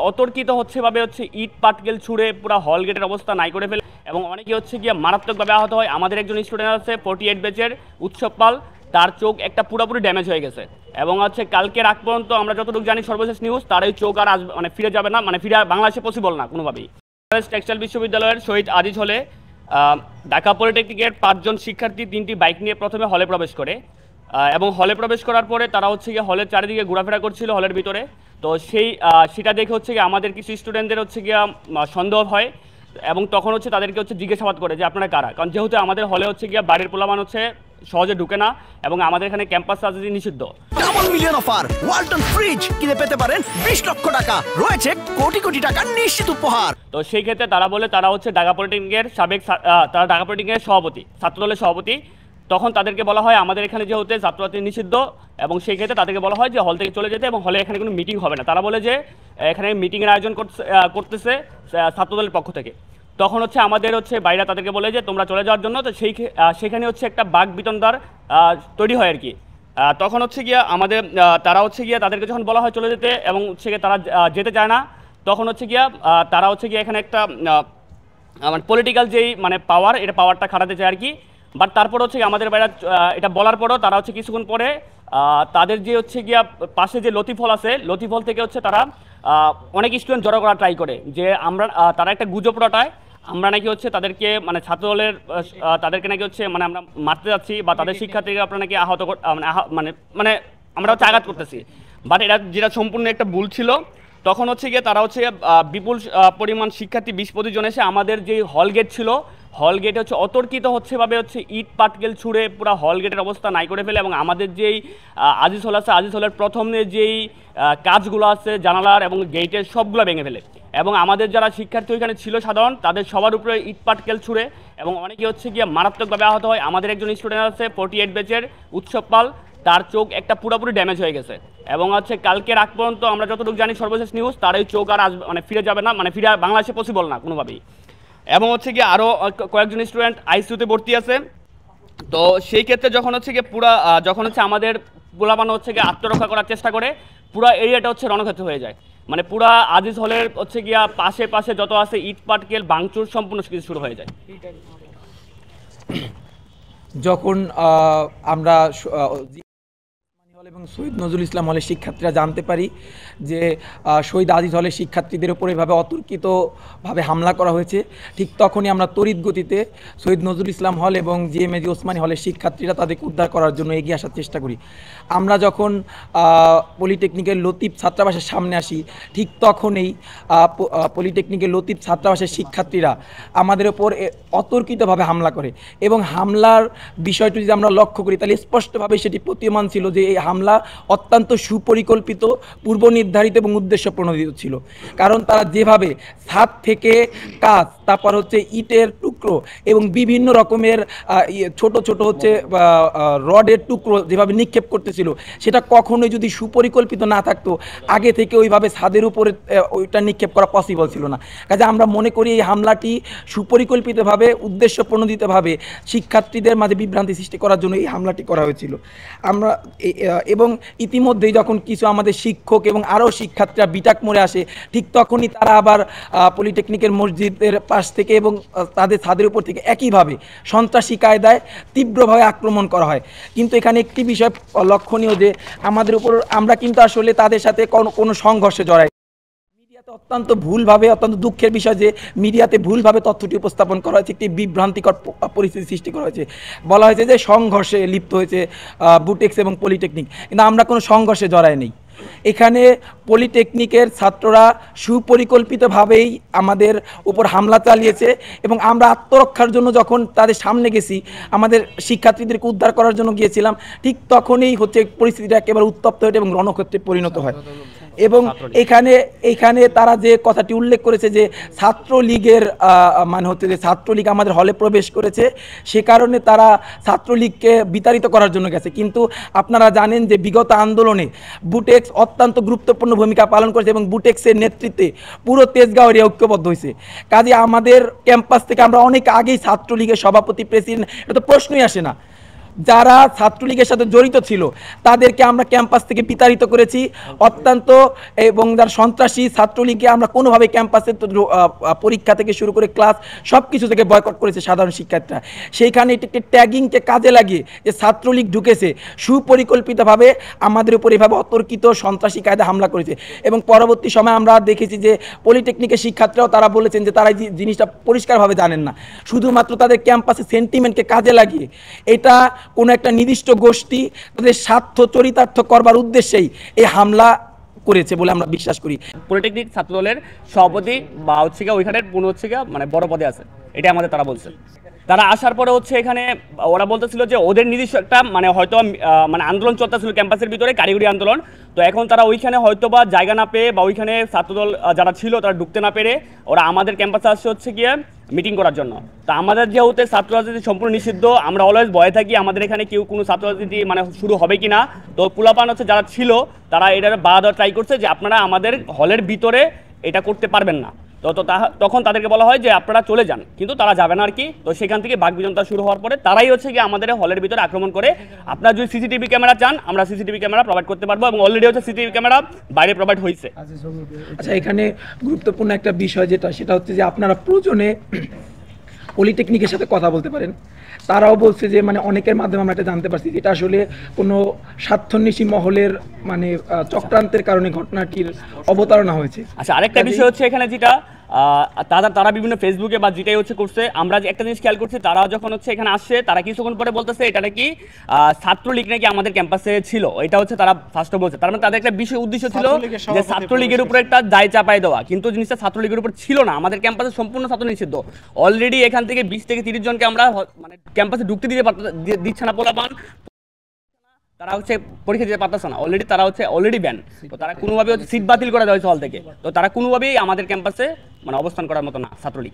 অতর্কিত ভাবে ইট পাটকেল ছুঁড়ে পুরো হল গেটের অবস্থা নাই করে ফেলে এবং অনেকে গিয়ে মারাত্মকভাবে আহত হয়। আমাদের একজন স্টুডেন্ট আছে 48 ব্যাচের উৎসব পাল, তার চোখ একটা পুরোপুরি ড্যামেজ হয়ে গেছে এবং কালকে রাত পর্যন্ত আমরা যতটুকু জানি সর্বশেষ নিউজ, তার এই চোখ আর ফিরে যাবে না, ফিরে বাংলাদেশে পসিবল না কোনোভাবেই। টেক্সটাইল বিশ্ববিদ্যালয়ের শহীদ আজিজ হলে ঢাকা পলিটেকনিকের 5 জন শিক্ষার্থী 3টি বাইক নিয়ে প্রথমে হলে প্রবেশ করে এবং হলে প্রবেশ করার পরে তারা গিয়ে হলের চারিদিকে ঘোরাফেরা করছিল হলের ভিতরে। তো সেটা দেখে গিয়ে আমাদের কিছু স্টুডেন্টদের গিয়ে সন্দেহ হয় এবং তখন তাদেরকে জিজ্ঞাসাবাদ করে যে আপনারা কারা, কারণ যেহেতু আমাদের হলে গিয়ে বাড়ির পোলামান সহজে ঢুকে না এবং আমাদের এখানে ক্যাম্পাস রাজনীতি নিষিদ্ধ। Double million offer, Walton fridge কিনে পেতে পারেন 20 লক্ষ টাকা, রয়েছে কোটি কোটি টাকার নিশ্চিত উপহার। তো সেই ক্ষেত্রে তারা বলে তারা ঢাকা পলিটেকনিকের তারা ঢাকা পলিটেকনিকের সভাপতি, ছাত্রদলের সভাপতি। তখন তাদেরকে বলা হয় আমাদের এখানে যে ছাত্রছাত্রী নিষিদ্ধ এবং সেই ক্ষেত্রে তাদেরকে বলা হয় যে হল থেকে চলে যেতে এবং হলে এখানে কোনো মিটিং হবে না। তারা বলে যে এখানে মিটিংয়ের আয়োজন করতেছে ছাত্রদলের পক্ষ থেকে। তখন আমাদের বাইরে তাদেরকে বলে যে তোমরা চলে যাওয়ার জন্য। তো সেখানে একটা বাক বিতন্ডার তৈরি হয় আর কি। তখন গিয়ে আমাদের তারা গিয়ে তাদেরকে যখন বলা হয় চলে যেতে এবং তারা যেতে চায় না, তখন গিয়া তারা গিয়ে এখানে একটা পলিটিক্যাল যেই পাওয়ার, এটা পাওয়ারটা খাটাতে চায় আর কি। বাট তারপর আমাদের বাইরে এটা বলার পরও তারা কিছুক্ষণ পরে তাদের যে গিয়া পাশে যে লতিফল আছে, লতিফল থেকে তারা অনেক স্টুডেন্ট জড়ো করা ট্রাই করে যে তারা একটা গুজব রটায় আমরা নাকি তাদেরকে ছাত্রদলের তাদেরকে নাকি আমরা মারতে যাচ্ছি বা তাদের শিক্ষার্থীকে আপনারা নাকি আহত আমরা আঘাত করতেছি। বাট এটা যেটা সম্পূর্ণ একটা ভুল ছিল। তখন গিয়ে তারা বিপুল পরিমাণ শিক্ষার্থী 20-25 জন এসে আমাদের যে হল গেট ছিল, হল গেটে অতর্কিত ভাবে ইট পাটকেল ছুঁড়ে পুরো হল গেটের অবস্থা নাই করে ফেলে এবং আমাদের যেই আজিজ হল আছে, আজিজ হলের প্রথমে যেই কাজগুলো আছে জানালার এবং গেটের সবগুলো ভেঙে ফেলে এবং আমাদের যারা শিক্ষার্থী ওইখানে ছিল সাধারণ তাদের সবার উপরে ইট পাটকেল ছুঁড়ে এবং অনেকে গিয়ে মারাত্মকভাবে আহত হয়। আমাদের একজন স্টুডেন্ট আছে 48 ব্যাচের উৎসব পাল, তার চোখ একটা পুরোপুরি ড্যামেজ হয়ে গেছে এবং কালকে রাত পর্যন্ত আমরা যতটুকু জানি সর্বশেষ নিউজ, তার এই চোখ আর ফিরে যাবে না, ফিরে বাংলাদেশে পসিবল না কোনোভাবেই। এবং গিয়ে আরও কয়েকজন স্টুডেন্ট আইসিইউতে ভর্তি আছে। তো সেই ক্ষেত্রে যখন গিয়ে যখন আমাদের পোলাপান গিয়ে আত্মরক্ষা করার চেষ্টা করে, পুরো এরিয়াটা রণক্ষেত্র হয়ে যায়। পুরা আজিজ হলের গিয়া পাশে পাশে যত আছে ইট পাটকেল ভাঙচুর সম্পূর্ণ কিছু শুরু হয়ে যায়। যখন আমরা এবং শহীদ নজরুল ইসলাম হলের শিক্ষার্থীরা জানতে পারি যে শহীদ আজিজ হলের শিক্ষার্থীদের উপর এভাবে অতর্কিতভাবে হামলা করা হয়েছে, ঠিক তখনই আমরা তড়িৎ গতিতে শহীদ নজরুল ইসলাম হল এবং জিএমএজি ওসমানী হলের শিক্ষার্থীরা তাদেরকে উদ্ধার করার জন্য এগিয়ে আসার চেষ্টা করি। আমরা যখন পলিটেকনিকের লতিফ ছাত্রাবাসের সামনে আসি, ঠিক তখনই পলিটেকনিকের লতিফ ছাত্রাবাসের শিক্ষার্থীরা আমাদের ওপর অতর্কিতভাবে হামলা করে এবং হামলার বিষয়টি যদি আমরা লক্ষ্য করি তাহলে স্পষ্টভাবে সেটি প্রতীয়মান ছিল যে এই হামলা অত্যন্ত সুপরিকল্পিত, পূর্ব নির্ধারিত এবং উদ্দেশ্য প্রণোদিত ছিল। কারণ তারা যেভাবে ছাদ থেকে কাজ, তারপর ইটের টুকরো এবং বিভিন্ন রকমের ছোট ছোট রডের টুকরো যেভাবে নিক্ষেপ করতেছিল, সেটা কখনোই যদি সুপরিকল্পিত না থাকতো আগে থেকে ওইভাবে ছাদের উপরে ওইটা নিক্ষেপ করা পসিবল ছিল না। কাজে আমরা মনে করি এই হামলাটি সুপরিকল্পিতভাবে, উদ্দেশ্য প্রণোদিতভাবে শিক্ষার্থীদের মাঝে বিভ্রান্তি সৃষ্টি করার জন্য এই হামলাটি করা হয়েছিল। আমরা এবং ইতিমধ্যেই যখন কিছু আমাদের শিক্ষক এবং আরও শিক্ষার্থীরা বিটাক মোড়ে আসে, ঠিক তখনই তারা আবার পলিটেকনিকের মসজিদের পাশ থেকে এবং তাদের ছাদের উপর থেকে একইভাবে সন্ত্রাসী কায়দায় তীব্রভাবে আক্রমণ করা হয়। কিন্তু এখানে একটি বিষয় লক্ষণীয় যে আমাদের উপর আমরা কিন্তু আসলে তাদের সাথে কোনো সংঘর্ষে জড়াই। মিডিয়াতে অত্যন্ত ভুলভাবে, অত্যন্ত দুঃখের বিষয় যে মিডিয়াতে ভুলভাবে তথ্যটি উপস্থাপন করা হয়েছে, একটি বিভ্রান্তিকর পরিস্থিতি সৃষ্টি করা হয়েছে। বলা হয়েছে যে সংঘর্ষে লিপ্ত হয়েছে বুটেক্স এবং পলিটেকনিক, কিন্তু আমরা কোনো সংঘর্ষে জড়াই নেই। এখানে পলিটেকনিকের ছাত্ররা সুপরিকল্পিতভাবেই আমাদের উপর হামলা চালিয়েছে এবং আমরা আত্মরক্ষার জন্য যখন তাদের সামনে গেছি, আমাদের শিক্ষার্থীদেরকে উদ্ধার করার জন্য গিয়েছিলাম, ঠিক তখনই পরিস্থিতিটা একেবারে উত্তপ্ত হয়ে এবং রণক্ষেত্রে পরিণত হয়। এবং এখানে তারা যে কথাটি উল্লেখ করেছে যে ছাত্রলীগের যে ছাত্রলীগ আমাদের হলে প্রবেশ করেছে, সে কারণে তারা ছাত্রলীগকে বিতাড়িত করার জন্য গেছে। কিন্তু আপনারা জানেন যে বিগত আন্দোলনে বুটেক্স অত্যন্ত গুরুত্বপূর্ণ ভূমিকা পালন করেছে এবং বুটেক্সের নেতৃত্বে পুরো তেজগাঁও এরিয়া ঐক্যবদ্ধ হয়েছে। কাজে আমাদের ক্যাম্পাস থেকে আমরা অনেক আগেই ছাত্রলীগের সভাপতি, প্রেসিডেন্ট, এটা তো প্রশ্নই আসে না। যারা ছাত্রলীগের সাথে জড়িত ছিল তাদেরকে আমরা ক্যাম্পাস থেকে বিতাড়িত করেছি অত্যন্ত, এবং যারা সন্ত্রাসী ছাত্রলীগকে আমরা কোনোভাবে ক্যাম্পাসের পরীক্ষা থেকে শুরু করে ক্লাস সব কিছু থেকে বয়কট করেছে সাধারণ শিক্ষার্থীরা। সেইখানে এটাকে ট্যাগিংকে কাজে লাগিয়ে যে ছাত্রলীগ ঢুকেছে সুপরিকল্পিতভাবে আমাদের উপর এভাবে অতর্কিত সন্ত্রাসী কায়দা হামলা করেছে। এবং পরবর্তী সময় আমরা দেখেছি যে পলিটেকনিকের শিক্ষার্থীরাও তারা বলেছেন যে তারা এই জিনিসটা পরিষ্কারভাবে জানেন না, শুধুমাত্র তাদের ক্যাম্পাসে সেন্টিমেন্টকে কাজে লাগিয়ে এটা কোনো একটা নির্দিষ্ট গোষ্ঠী তাদের স্বার্থ চরিতার্থ করবার উদ্দেশ্যেই এই হামলা করেছে বলে আমরা বিশ্বাস করি। পলিটেকনিক ছাত্রদলের সভাপতি বা হচ্ছে গিয়ে ওইখানের পুনঃ হচ্ছে গিয়ে মানে বড় পদে আছে, এটা আমাদের তারা বলছে। তারা আসার পরে হচ্ছে এখানে ওরা বলতেছিল যে ওদের নিজস্ব একটা মানে হয়তো মানে আন্দোলন চলতেছিল ক্যাম্পাসের ভিতরে, কারিগরি আন্দোলন। তো এখন তারা ওইখানে হয়তো বা জায়গা না পেয়ে বা ওইখানে ছাত্রদল যারা ছিল তারা ঢুকতে না পেরে ওরা আমাদের ক্যাম্পাসে আসছে হচ্ছে গিয়ে মিটিং করার জন্য। তো আমাদের যেহেতু ছাত্র রাজনীতি সম্পূর্ণ নিষিদ্ধ, আমরা অলওয়েজ ভয়ে থাকি আমাদের এখানে কেউ কোনো ছাত্র রাজনীতি মানে শুরু হবে কি না। তো পোলাপান হচ্ছে যারা ছিল তারা এটা বাধা দেওয়ার ট্রাই করছে যে আপনারা আমাদের হলের ভিতরে এটা করতে পারবেন না। তখন তাদেরকে বলা হয় যে আপনারা চলে যান, কিন্তু তারা যাবে না আর কি। তো সেখান থেকে বাকবিতণ্ডা শুরু হওয়ার পরে তারাই হচ্ছে গিয়ে আমাদের হলের ভিতরে আক্রমণ করে। আপনারা যদি সিসিটিভি ক্যামেরা চান আমরা সিসিটিভি ক্যামেরা প্রোভাইড করতে পারবো, এবং অলরেডি হচ্ছে সিসিটিভি ক্যামেরা বাইরে প্রোভাইড হয়েছে। আচ্ছা, এখানে গুরুত্বপূর্ণ একটা বিষয় সেটা হচ্ছে যে আপনারা প্রয়োজনে পলিটেকনিকের সাথে কথা বলতে পারেন। তারাও বলছে যে মানে অনেকের মাধ্যমে আমরা এটা জানতে পারছি যেটা আসলে কোনো স্বার্থন্বেষী মহলের মানে চক্রান্তের কারণে ঘটনাটির অবতারণা হয়েছে। আচ্ছা, আরেকটা বিষয় হচ্ছে এখানে যেটা তারা বিভিন্ন ফেসবুকে বা যেটাই হচ্ছে করছে, আমরা যে একটা জিনিস খেয়াল করছি, তারা যখন হচ্ছে এখানে আসছে তারা কিছুক্ষণ পরে বলতেছে এটা নাকি ছাত্রলীগ নাকি আমাদের ক্যাম্পাসে ছিল। এটা হচ্ছে তারা ফার্স্টে বলছে, তার মানে তাদের একটা বিষয় উদ্দেশ্য ছিল যে ছাত্রলীগের উপরে একটা দায় চাপায় দেওয়া, কিন্তু জিনিসটা ছাত্রলীগের উপর ছিল না। আমাদের ক্যাম্পাসে সম্পূর্ণ ছাত্র নিষিদ্ধ। অলরেডি এখান থেকে 20 থেকে 30 জনকে আমরা মানে ক্যাম্পাসে ঢুকতে দিচ্ছে না পোলাপান, তারা হচ্ছে পরীক্ষা দিতে পারতেছে না। অলরেডি তারা হচ্ছে অলরেডি ব্যান। তো তারা কোনোভাবে হচ্ছে সিট বাতিল করে দেওয়া হয়েছে হল থেকে। তো তারা কোনোভাবেই আমাদের ক্যাম্পাসে মানে অবস্থান করার মতো না ছাত্রলীগ।